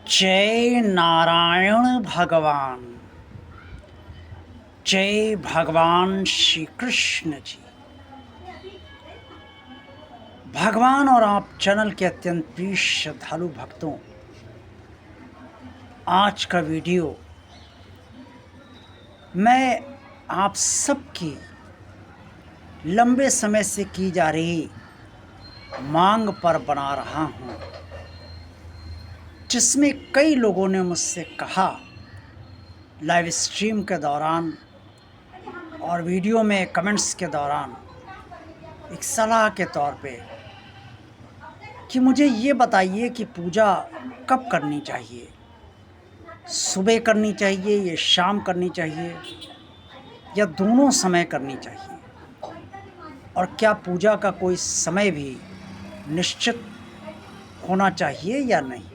जय नारायण भगवान। जय भगवान श्री कृष्ण जी। भगवान और आप चैनल के अत्यंत प्रिय श्रद्धालु भक्तों, आज का वीडियो मैं आप सबकी लंबे समय से की जा रही मांग पर बना रहा हूं, जिसमें कई लोगों ने मुझसे कहा लाइव स्ट्रीम के दौरान और वीडियो में कमेंट्स के दौरान एक सलाह के तौर पे कि मुझे ये बताइए कि पूजा कब करनी चाहिए, सुबह करनी चाहिए या शाम करनी चाहिए या दोनों समय करनी चाहिए, और क्या पूजा का कोई समय भी निश्चित होना चाहिए या नहीं।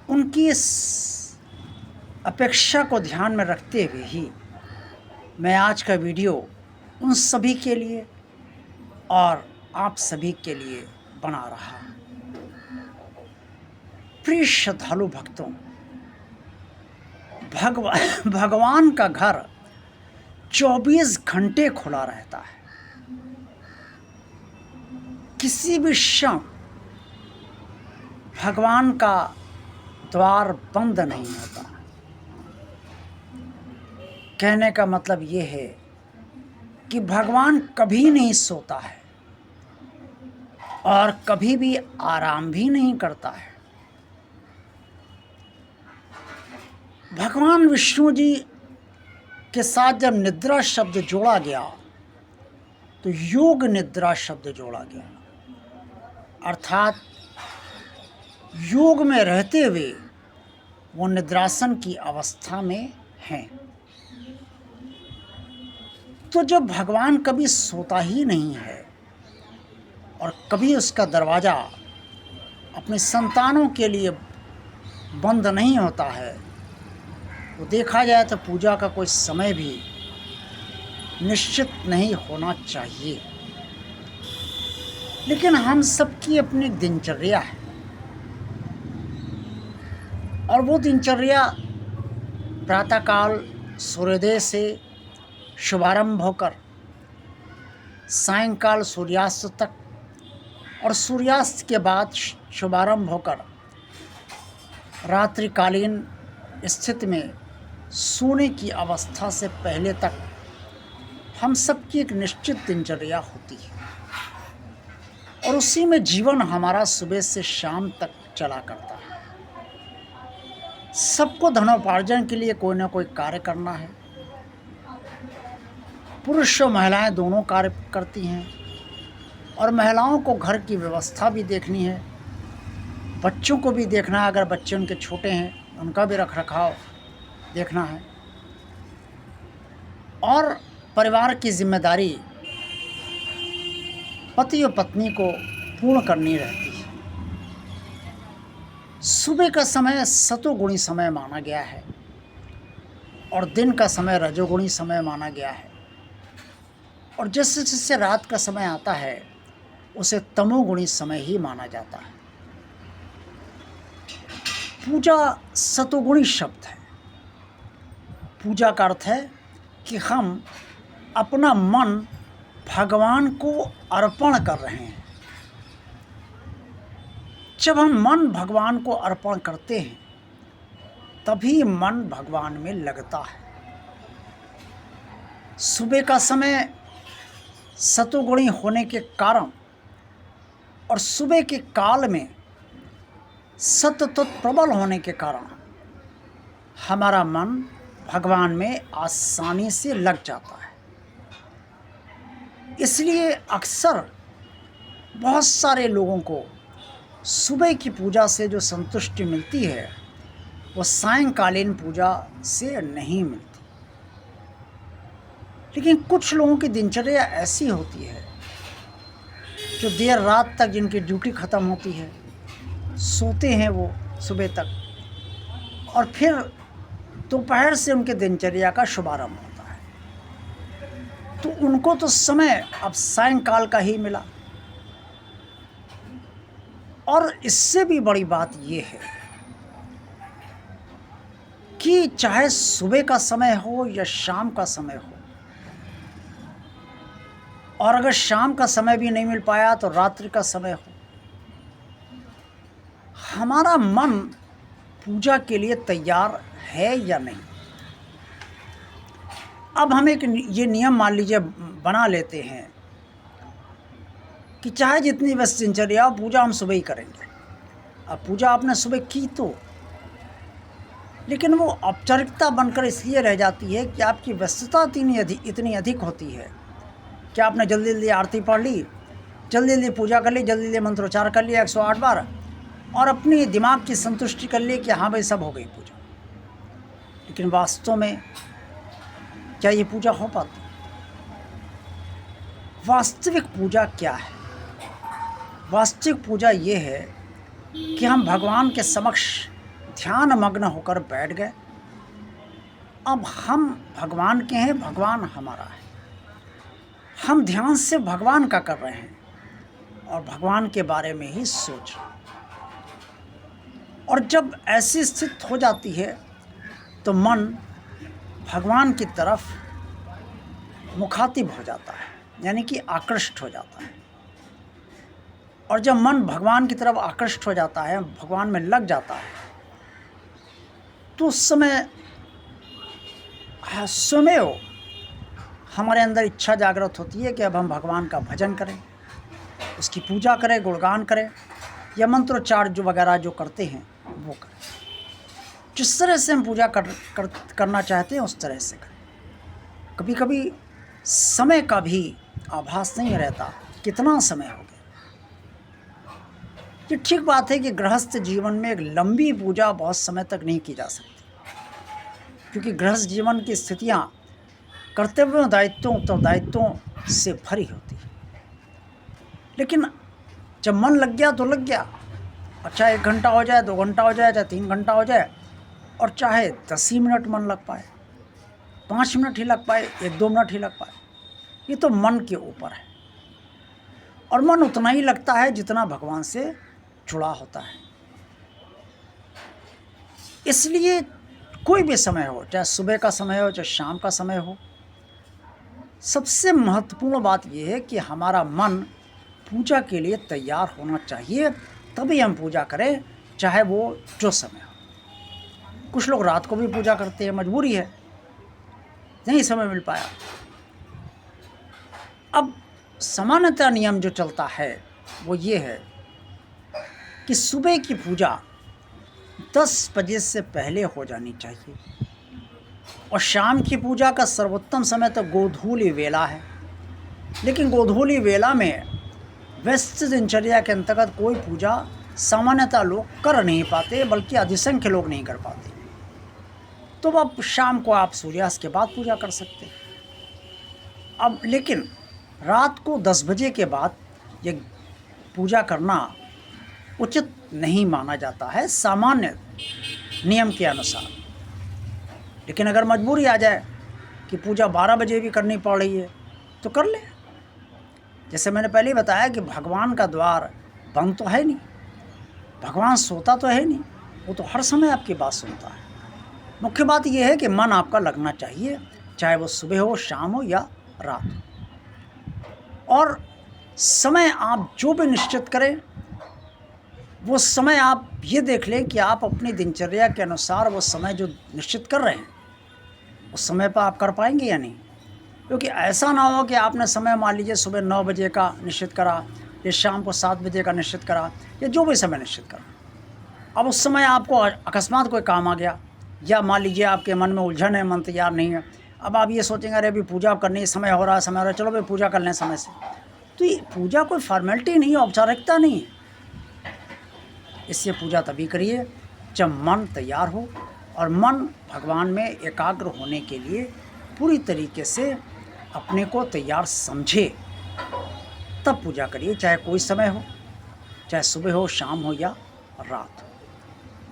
उनकी इस अपेक्षा को ध्यान में रखते हुए ही मैं आज का वीडियो उन सभी के लिए और आप सभी के लिए बना रहा हूं। प्रिय श्रद्धालु भक्तों, भगवान का घर 24 घंटे खुला रहता है। किसी भी क्षण भगवान का द्वार बंद नहीं होता। कहने का मतलब ये है कि भगवान कभी नहीं सोता है और कभी भी आराम भी नहीं करता है। भगवान विष्णु जी के साथ जब निद्रा शब्द जोड़ा गया तो योग निद्रा शब्द जोड़ा गया, अर्थात योग में रहते हुए वो निद्रासन की अवस्था में हैं। तो जब भगवान कभी सोता ही नहीं है और कभी उसका दरवाज़ा अपने संतानों के लिए बंद नहीं होता है, तो देखा जाए तो पूजा का कोई समय भी निश्चित नहीं होना चाहिए। लेकिन हम सबकी अपनी दिनचर्या है और वो दिनचर्या प्रातःकाल सूर्योदय से शुभारंभ होकर सायंकाल सूर्यास्त तक और सूर्यास्त के बाद शुभारंभ होकर रात्रिकालीन स्थिति में सोने की अवस्था से पहले तक हम सबकी एक निश्चित दिनचर्या होती है और उसी में जीवन हमारा सुबह से शाम तक चला करता है। सबको धनोपार्जन के लिए कोई ना कोई कार्य करना है। पुरुष और महिलाएं दोनों कार्य करती हैं और महिलाओं को घर की व्यवस्था भी देखनी है, बच्चों को भी देखना है, अगर बच्चे उनके छोटे हैं उनका भी रख रखाव देखना है, और परिवार की जिम्मेदारी पति और पत्नी को पूर्ण करनी रहती है। सुबह का समय सतोगुणी समय माना गया है और दिन का समय रजोगुणी समय माना गया है, और जैसे जैसे रात का समय आता है उसे तमोगुणी समय ही माना जाता है। पूजा सतोगुणी शब्द है। पूजा का अर्थ है कि हम अपना मन भगवान को अर्पण कर रहे हैं। जब हम मन भगवान को अर्पण करते हैं तभी मन भगवान में लगता है। सुबह का समय सतोगुणी होने के कारण और सुबह के काल में सत्व प्रबल होने के कारण हमारा मन भगवान में आसानी से लग जाता है। इसलिए अक्सर बहुत सारे लोगों को सुबह की पूजा से जो संतुष्टि मिलती है वो सायंकालीन पूजा से नहीं मिलती। लेकिन कुछ लोगों की दिनचर्या ऐसी होती है जो देर रात तक जिनकी ड्यूटी ख़त्म होती है, सोते हैं वो सुबह तक और फिर दोपहर से उनके दिनचर्या का शुभारंभ होता है। तो उनको तो समय अब सायंकाल का ही मिला और इससे भी बड़ी बात ये है कि चाहे सुबह का समय हो या शाम का समय हो, और अगर शाम का समय भी नहीं मिल पाया तो रात्रि का समय हो, हमारा मन पूजा के लिए तैयार है या नहीं। अब हम एक ये नियम मान लीजिए बना लेते हैं कि चाहे जितनी व्यस्त दिनचर्या हो, पूजा हम सुबह ही करेंगे। अब पूजा आपने सुबह की तो, लेकिन वो औपचारिकता बनकर इसलिए रह जाती है कि आपकी व्यस्तता इतनी अधिक होती है कि आपने जल्दी जल्दी आरती पढ़ ली, जल्दी जल्दी पूजा कर ली, जल्दी जल्दी मंत्रोच्चार कर लिया 108 बार, और अपनी दिमाग की संतुष्टि कर ली कि हाँ भाई सब हो गई पूजा। लेकिन वास्तव में क्या ये पूजा हो पाती? वास्तविक पूजा क्या है? वास्तविक पूजा ये है कि हम भगवान के समक्ष ध्यान मग्न होकर बैठ गए। अब हम भगवान के हैं, भगवान हमारा है। हम ध्यान से भगवान का कर रहे हैं और भगवान के बारे में ही सोच रहे हैं। और जब ऐसी स्थिति हो जाती है तो मन भगवान की तरफ मुखातिब हो जाता है, यानी कि आकृष्ट हो जाता है। और जब मन भगवान की तरफ आकृष्ट हो जाता है, भगवान में लग जाता है, तो उस समय स्वमेव हमारे अंदर इच्छा जागृत होती है कि अब हम भगवान का भजन करें, उसकी पूजा करें, गुणगान करें, या मंत्रोच्चार जो वगैरह जो करते हैं वो करें। जिस तरह से हम पूजा करना चाहते हैं उस तरह से करें। कभी कभी समय का भी आभास नहीं रहता, कितना समय हो गया। ये ठीक बात है कि गृहस्थ जीवन में एक लंबी पूजा बहुत समय तक नहीं की जा सकती, क्योंकि गृहस्थ जीवन की स्थितियाँ कर्तव्यों, दायित्वों, उत्तरदायित्वों से भरी होती है। लेकिन जब मन लग गया तो लग गया, और चाहे 1 घंटा हो जाए, 2 घंटा हो जाए, चाहे 3 घंटा हो जाए, और चाहे 10 ही मिनट मन लग पाए, 5 मिनट ही लग पाए, 1-2 मिनट ही लग पाए, ये तो मन के ऊपर है। और मन उतना ही लगता है जितना भगवान से जुड़ा होता है। इसलिए कोई भी समय हो, चाहे सुबह का समय हो, चाहे शाम का समय हो, सबसे महत्वपूर्ण बात यह है कि हमारा मन पूजा के लिए तैयार होना चाहिए, तभी हम पूजा करें, चाहे वो जो समय हो। कुछ लोग रात को भी पूजा करते हैं, मजबूरी है, नहीं समय मिल पाया। अब सामान्यतः नियम जो चलता है वो ये है कि सुबह की पूजा 10 बजे से पहले हो जानी चाहिए, और शाम की पूजा का सर्वोत्तम समय तो गोधूली वेला है। लेकिन गोधूली वेला में व्यस्त दिनचर्या के अंतर्गत कोई पूजा सामान्यतः लोग कर नहीं पाते, बल्कि अधिसंख्य लोग नहीं कर पाते। तो अब शाम को आप सूर्यास्त के बाद पूजा कर सकते हैं। अब लेकिन रात को 10 बजे के बाद ये पूजा करना उचित नहीं माना जाता है सामान्य नियम के अनुसार। लेकिन अगर मजबूरी आ जाए कि पूजा 12 बजे भी करनी पड़ रही है तो कर ले। जैसे मैंने पहले ही बताया कि भगवान का द्वार बंद तो है नहीं, भगवान सोता तो है नहीं, वो तो हर समय आपकी बात सुनता है। मुख्य बात यह है कि मन आपका लगना चाहिए, चाहे वो सुबह हो, शाम हो या रात हो। और समय आप जो भी निश्चित करें, वो समय आप ये देख लें कि आप अपनी दिनचर्या के अनुसार वो समय जो निश्चित कर रहे हैं उस समय पर आप कर पाएंगे या नहीं। क्योंकि ऐसा ना हो कि आपने समय मान लीजिए सुबह 9 बजे का निश्चित करा, या शाम को 7 बजे का निश्चित करा, या जो भी समय निश्चित करा, अब उस समय आपको अकस्मात कोई काम आ गया, या मान लीजिए आपके मन में उलझन है, मन तैयार नहीं है, अब आप ये सोचेंगे अरे अभी पूजा करनी है, समय हो रहा है, चलो भाई पूजा कर लें समय से। तो ये पूजा कोई फॉर्मेलिटी नहीं है, औपचारिकता नहीं है। इससे पूजा तभी करिए जब मन तैयार हो और मन भगवान में एकाग्र होने के लिए पूरी तरीके से अपने को तैयार समझे, तब पूजा करिए, चाहे कोई समय हो, चाहे सुबह हो, शाम हो या रात हो।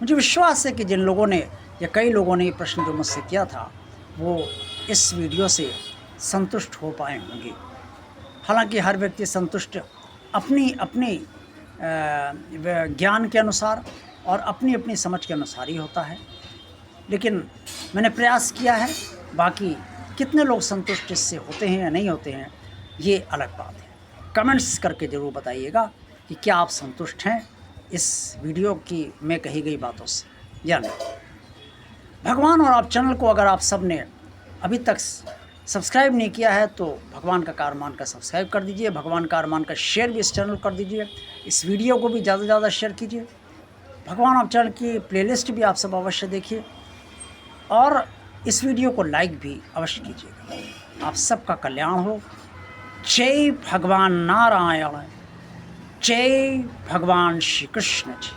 मुझे विश्वास है कि जिन लोगों ने या कई लोगों ने ये प्रश्न जो मुझसे किया था वो इस वीडियो से संतुष्ट हो पाए होंगे। हालांकि हर व्यक्ति संतुष्ट अपनी अपनी ज्ञान के अनुसार और अपनी अपनी समझ के अनुसार ही होता है। लेकिन मैंने प्रयास किया है, बाकी कितने लोग संतुष्ट इससे होते हैं या नहीं होते हैं ये अलग बात है। कमेंट्स करके ज़रूर बताइएगा कि क्या आप संतुष्ट हैं इस वीडियो की में कही गई बातों से या नहीं। भगवान और आप चैनल को अगर आप सब ने अभी तक सब्सक्राइब नहीं किया है तो भगवान का कार मान कर सब्सक्राइब कर दीजिए, भगवान का कार मान कर शेयर भी इस चैनल कर दीजिए, इस वीडियो को भी ज़्यादा से ज़्यादा शेयर कीजिए। भगवान आप चैनल की प्लेलिस्ट भी आप सब अवश्य देखिए और इस वीडियो को लाइक भी अवश्य कीजिएगा। आप सबका कल्याण हो। जय भगवान नारायण, जय भगवान श्री कृष्ण जी।